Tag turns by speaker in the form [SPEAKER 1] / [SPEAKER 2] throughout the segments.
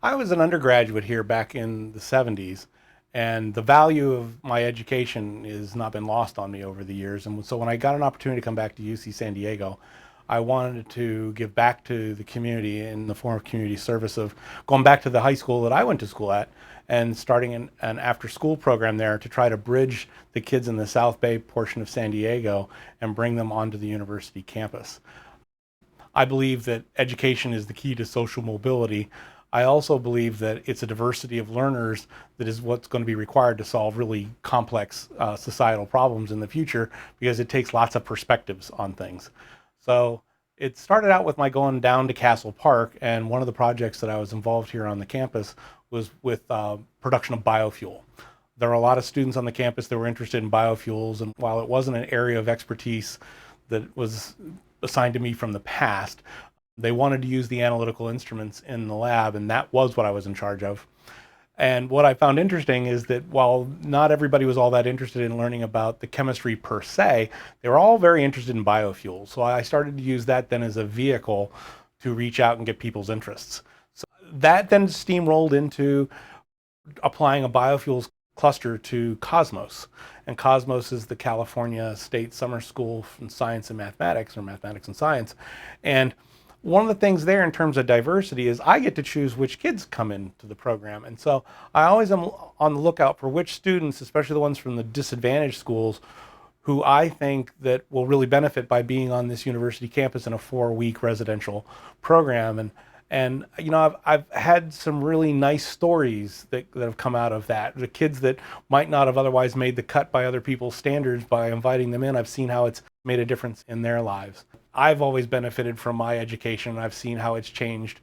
[SPEAKER 1] I was an undergraduate here back in the 70s, and the value of my education has not been lost on me over the years. And so when I got an opportunity to come back to UC San Diego, I wanted to give back to the community in the form of community service of going back to the high school that I went to school at and starting an after school program there to try to bridge the kids in the South Bay portion of San Diego and bring them onto the university campus. I believe that education is the key to social mobility. I also believe that it's a diversity of learners that is what's going to be required to solve really complex societal problems in the future because it takes lots of perspectives on things. So it started out with my going down to Castle Park, and one of the projects that I was involved here on the campus was with production of biofuel. There are a lot of students on the campus that were interested in biofuels, and while it wasn't an area of expertise that was assigned to me from the past, they wanted to use the analytical instruments in the lab, and that was what I was in charge of. And what I found interesting is that while not everybody was all that interested in learning about the chemistry per se, they were all very interested in biofuels. So I started to use that then as a vehicle to reach out and get people's interests. So that then steamrolled into applying a biofuels cluster to Cosmos. And Cosmos is the California State Summer School for Science and Mathematics, or Mathematics and Science. And one of the things there in terms of diversity is I get to choose which kids come into the program. And so I always am on the lookout for which students, especially the ones from the disadvantaged schools, who I think that will really benefit by being on this university campus in a 4-week residential program. And you know, I've had some really nice stories that have come out of that. The kids that might not have otherwise made the cut by other people's standards, by inviting them in, I've seen how it's made a difference in their lives. I've always benefited from my education, and I've seen how it's changed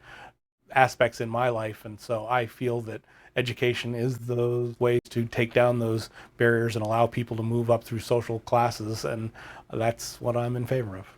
[SPEAKER 1] aspects in my life. And so I feel that education is those ways to take down those barriers and allow people to move up through social classes. And that's what I'm in favor of.